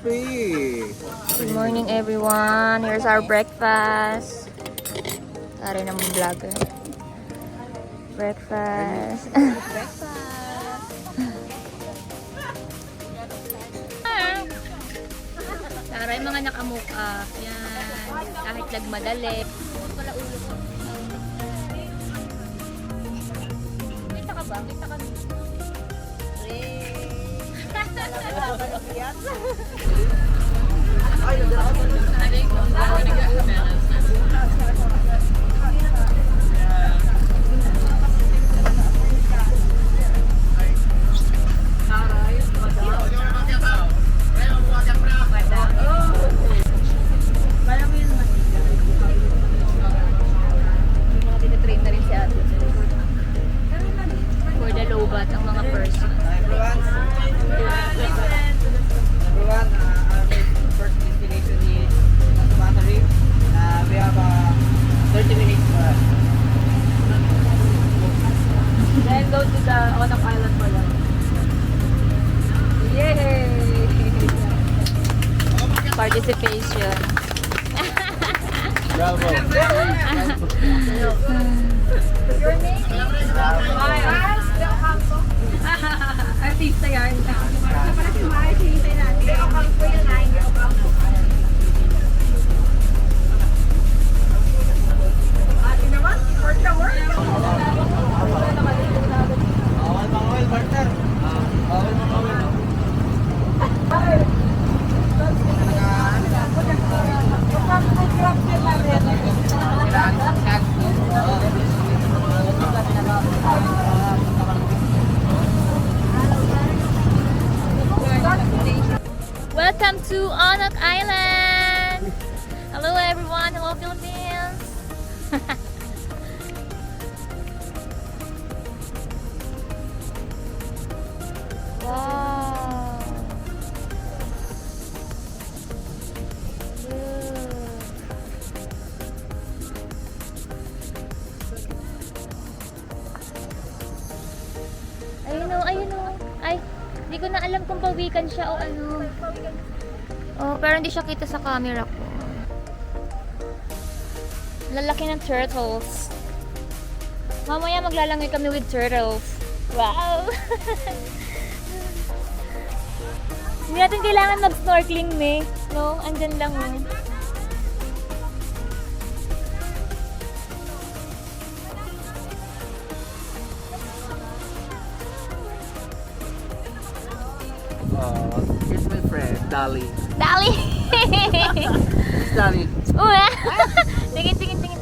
Coffee! Good morning everyone. Here's our breakfast. Tari naman vlogger. Breakfast. Taray mga nakamuka. Yan. Kahit nagmadali. Wala ulo ko. Kita ka ba? Kita ka. For the lobat ang mga person. Everyone, our first destination is Battery. We have 30 minutes for us. Then go to the Onak Island for lunch. Yay! Participation. Bravo! Your name is Artista yan. Awal mga oil, partner. Awal mga oil. Welcome to Onak Island! Hello everyone! Hello Philippines! Wow! Ayun o, ayun o. Ay, hindi ko na alam kung pawikan siya o ano. Oh, pero hindi siya kita sa camera ko. Lalaki ng turtles. Mamaya maglalangoy kami with turtles. Wow! Hindi natin kailangan mag-snorkeling, me. No? Andyan lang, oh. Here's my friend, Dali. Dali! Dali. Uy! Tingin, tingin, tingin.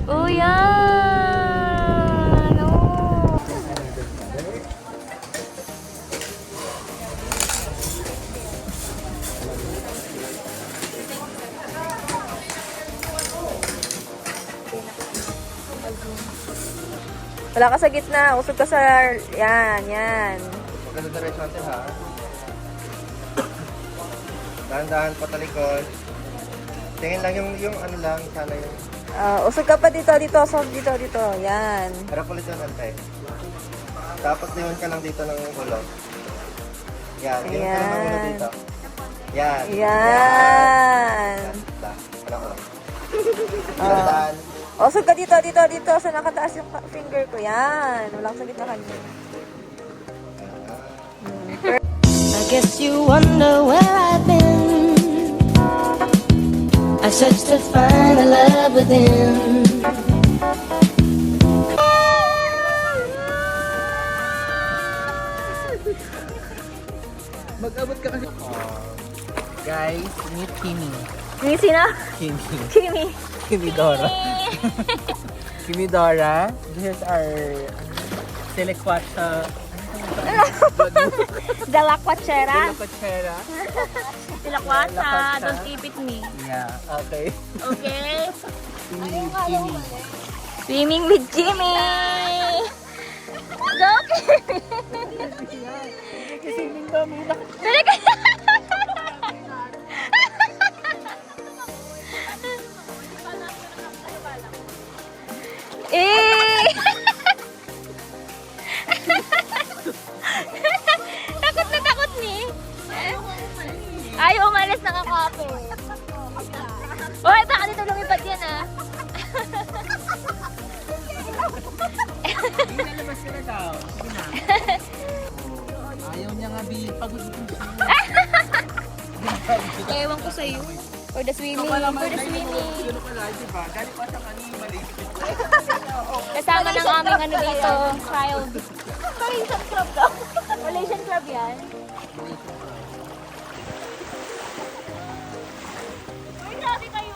Oh, yan! Oh. Wala ka sa gitna. Usog ka sa... Yan, yan. Maganda diretso natin ha. Dahan-dahan patalikod. Tingin lang yung ano lang, sana yung... Usog ka pa dito, dito. So, dito, dito. Yan. Harap ulit yung antay. Tapos liwan ka lang dito ng ulo. Yan, liwan ka lang ng ulo dito. Yan. Yan. Ano ko lang. Dahan-dahan. Usog ka dito, dito, dito. Sa nakataas yung finger ko. Yan. Walang sa gitna kanya. I guess you wonder where I've been. I searched to find the love within. Mag-abot ka kasi. Guys, meet Kimi. Yung sino? Kimi. Kimi. Kimi Dora. Kimi Dora. This is our Silikwatsa. Dalakwachera. Silikwatsa. Dalakwatsa. Don't keep it me. Yeah, okay. Okay? Kimi. Swimming with Jimmy! Go, Kimi! Swimming kami. Talaga! Eh! Takot na takot ni. sa'yo. For the swimming. For the swimming. Yun pala, di ba? Galing pa sa kanina, maliit. Kasama ng aming ano dito, child. Malaysian club daw. Malaysian club yan. Uy, grabe kayo.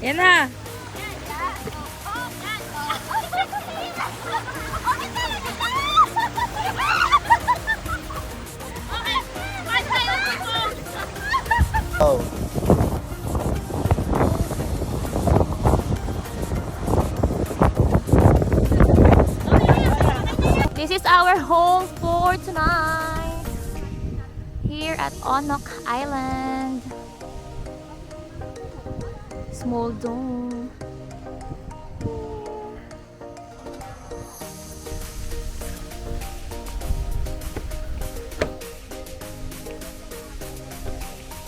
Yan na. This is our home for tonight. Here at Onok Island. Small dome.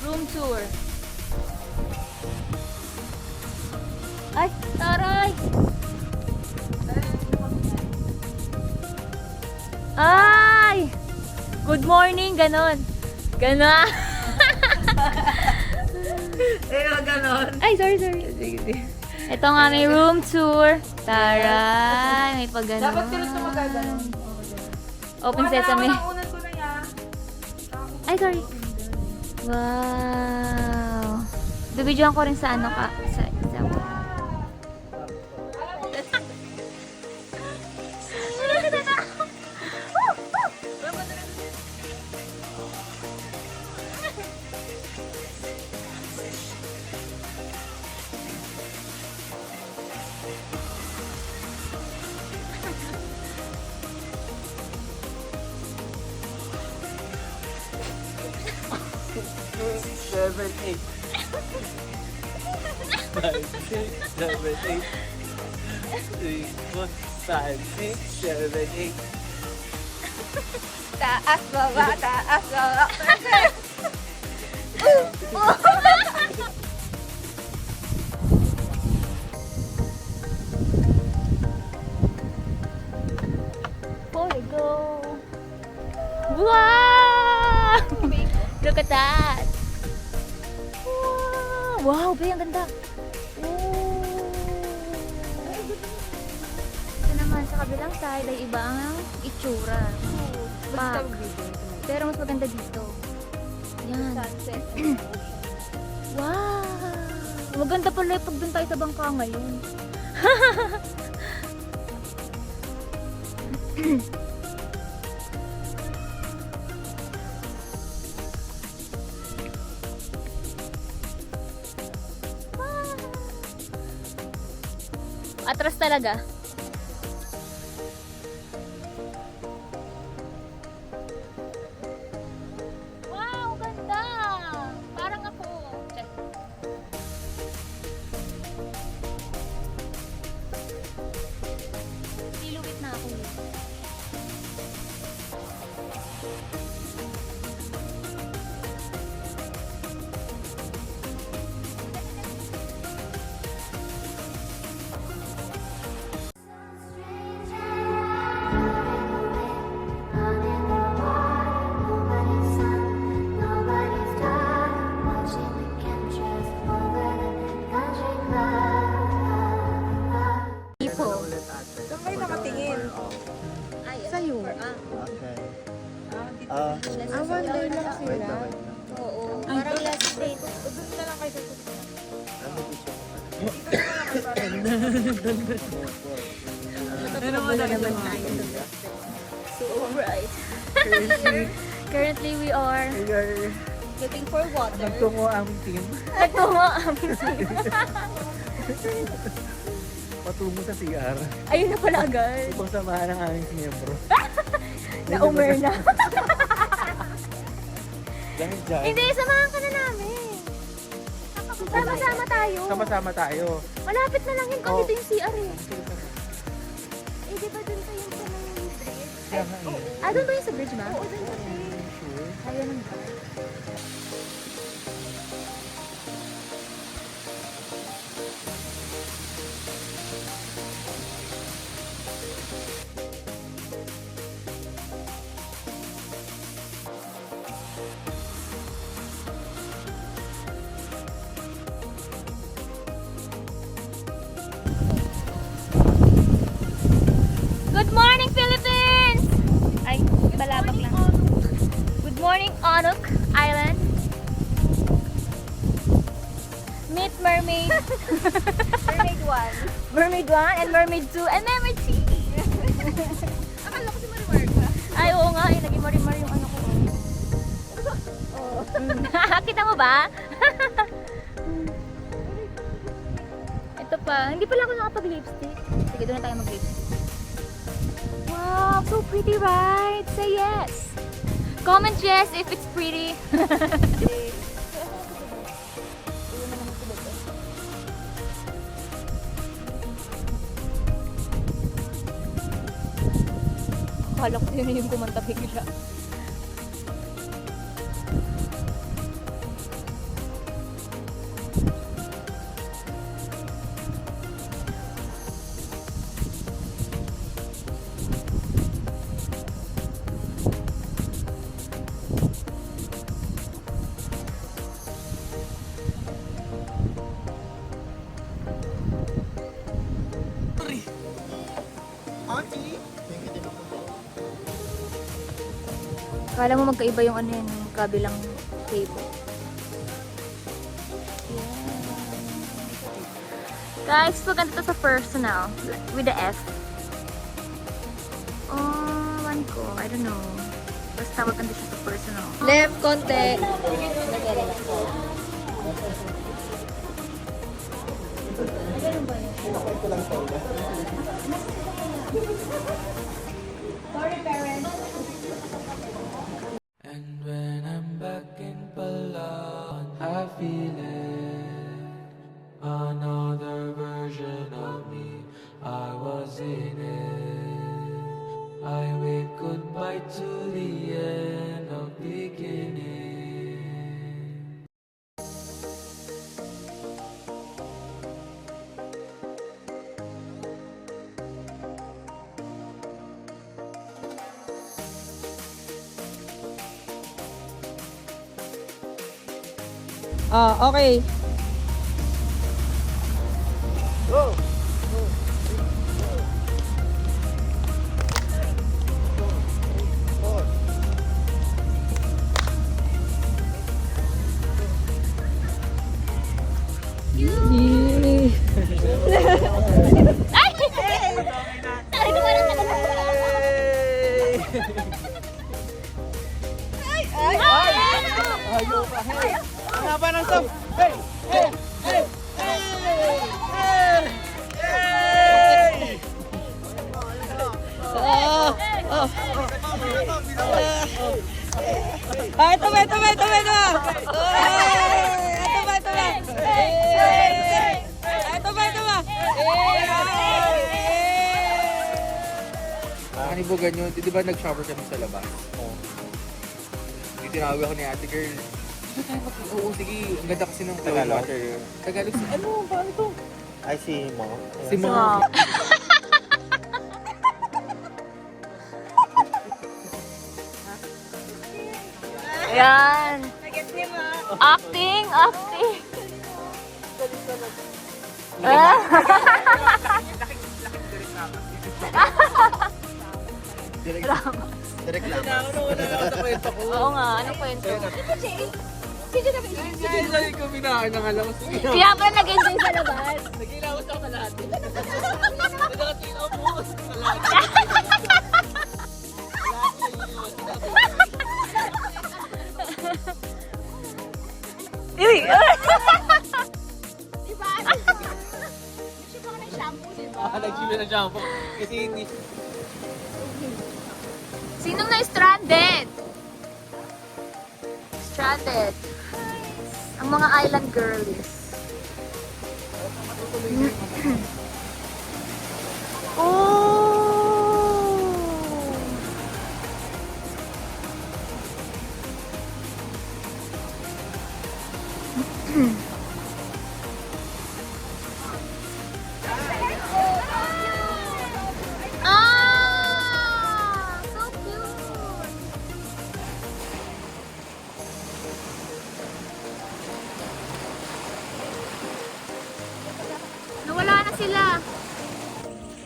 Room tour. Ay, taray! Ay! Good morning, ganon. Ganon. Ganon. Ay, sorry. Ito nga, may room tour. Taray, may pag ganon. Dapat ka na magaganon. Open sesame. Unan ko na yan. Ay, sorry. Wow. Bibidyoan ko rin sa ano ka. Sa Seven, eight. 5, 6, 7, 8. 3, 4, 5, 6, 7, 8. taas, baba, taas, baba. Before we go. Wow! Look at that. Wow, be, ang ganda. Ito naman sa kabilang side ay iba ang itsura. Park. Pero mas maganda dito. Yan. Wow! Maganda pala pag dun tayo sa bangka ngayon. Atras talaga. Wow, ganda! Parang ako. Check. Siluwit na ako. People. Saan kayo nakatingin? Sa'yo. Okay. One day lang sila. Oo. Parang last date. Doon na lang kayo tutusin. Pero wala naman tayo. So, alright. Currently, we are looking for water. Nagtungo ang team. Nagtungo amin Patungo sa CR. Ayun na pala agad. Upang samahan ng aming miyembro. Na-umer na. Dahil dyan, Hindi, samahan ka na namin. Sama-sama tayo. sama-sama tayo. Malapit na lang yun kasi Oo. dito yung CR eh. Sige, sige. Eh, di ba dun pa yung sa may bridge? Kaya nga eh. Ah, dun ba yung sa bridge ba? Oo, dun sa Sure. Ayun ang ba? mermaid. Mermaid 1. Mermaid 1 and Mermaid 2 and Mermaid 3. Akala ko si Marimar ka. Ay, oo nga. Eh, naging marimar yung ano ko. Kita mo ba? Ito pa. Hindi pala ako nakapag-lipstick. Sige, doon na tayo mag-lipstick. Wow, so pretty, right? Say yes. Comment yes if it's pretty. Akala ko yun yung kumanta bigla. Akala mo magkaiba yung ano yun, yung kabilang table. Yeah. Guys, maganda to sa personal. With the F. Oh, man ko. I don't know. Basta maganda siya sa personal. Left, konti. And when I'm back in Palan, I feel it. Another version of me, I was in it. I wave goodbye to the end of beginning. Okay. Ito ba? Ito ba? Ito ba? Nakanibugan yun. Di ba nag-shower kami sa labas? Oo. Di tinawag ako ni ate girl. Oo, sige. Ang ganda kasi ng Tagalog. Tagalog si, ano? Paano to? Ay, si Mo. Si Mo. Ayan. Acting, acting. Direct lang. Oo nga, anong kwento? Kaya ko binaan ng alam ko. Kaya pala nag-enjoy sa labas. Nag-ilawas ako kalahati. Nagkakatiin ako po. Uy! Nag-shimmy na shampoo. Kasi hindi. Sinong na-stranded? Stranded. Ang mga island girlies. Oh! Ah! So cute! Nawala na sila.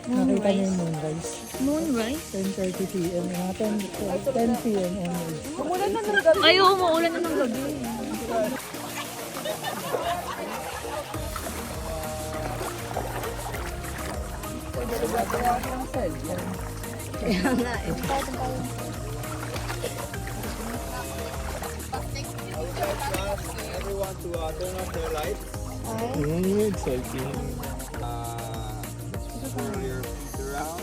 Nakita niyo yung moonrise. Moonrise? 10:30 p.m. Mga 10 p.m. onwards. Ay, umuulan na ng gabi. Everyone to turn off their lights. Exciting. Pull your feet around.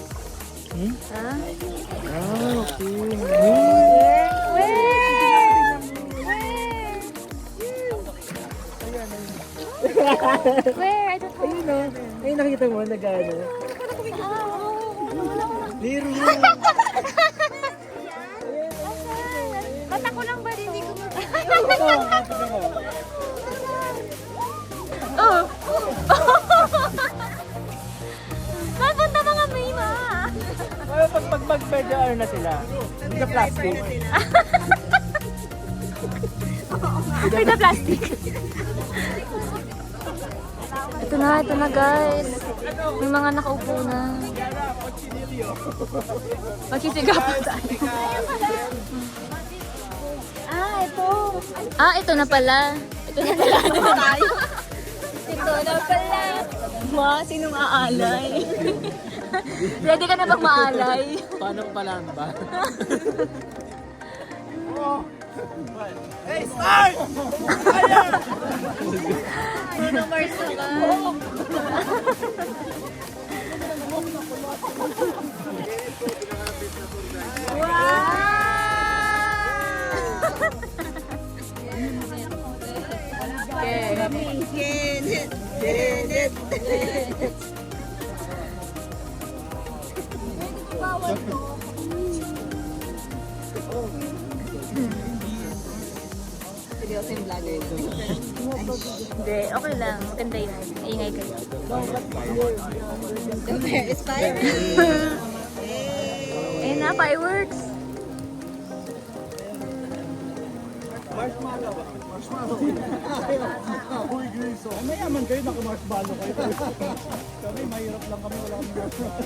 Where? I don't know. Ay, nakita mo, nag-ano. Liro. Mata ko lang ba? Hindi ko Oh! Papunta mga Mima! Ay, pag medyo ano na sila. Hindi ka plastic. With the plastic. Ito na guys. May mga nakaupo na. Magsisigaw pa tayo. Ito na pala. Ito na pala. Ito na pala. Ma, sinong aalay? Ready ka na bang maalay? Paano pala ba? Bruno Mars na ka. Hindi, okay lang. Maganda yun. Ingay kayo. Ayun na, fireworks. Uy, Grace, oh. Mayaman kayo, naka-marshmallow kayo. Kami, mahirap lang kami, wala kami marshmallow.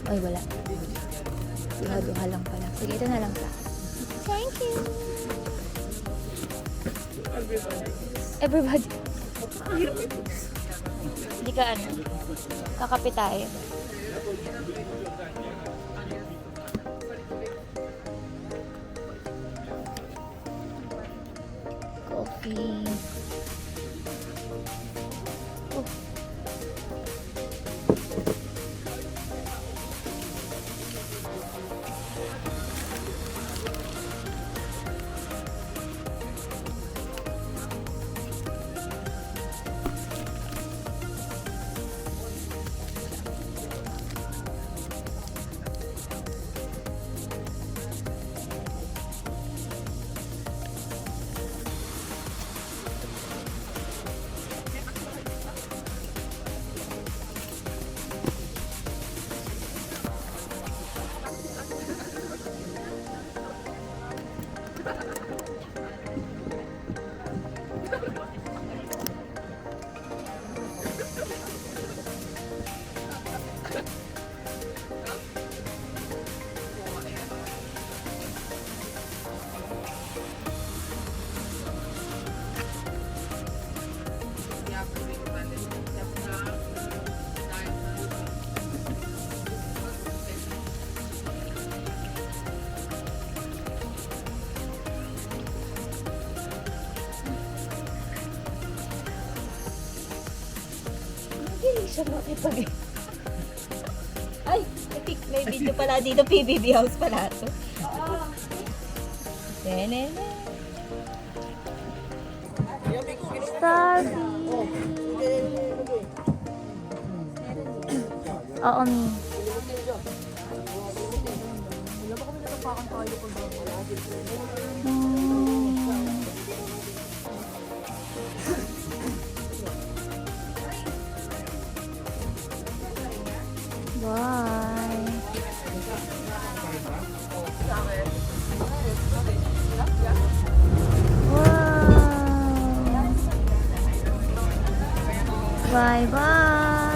Ay, wala. Duha-duha lang pala. Sige, ito na lang sa akin. Thank you! Everybody. Hindi ka ano. Kakape tayo. Coffee. Oh. Ay, May video pala dito, PBB House pala to. Starving. Oo, Mi. Bye. Wow. Bye bye.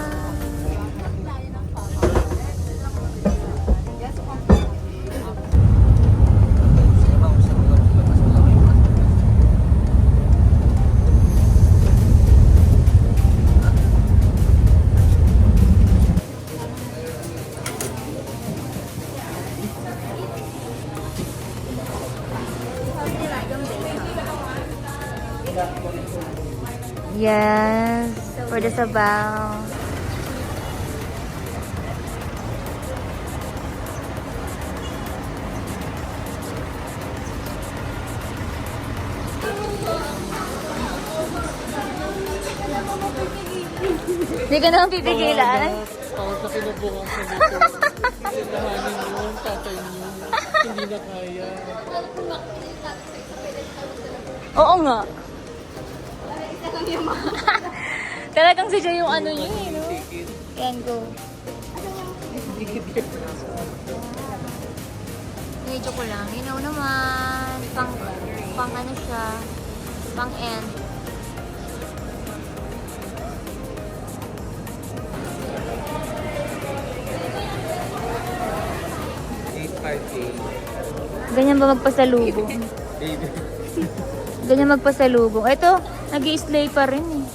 Yes, for the sabaw. Hindi ka naman pipigilan. Takot na kinubukan ko dito. Lahanin yun, tatay niyo. Hindi na kaya. Oo nga. Talagang si Jay yung ano niya eh, no? Yan, go. Medyo ko lang. You know naman. Pang ano siya. Pang end. Ganyan ba magpasalubong? Ganyan magpasalubong. Ito, nag-i-slay pa rin eh.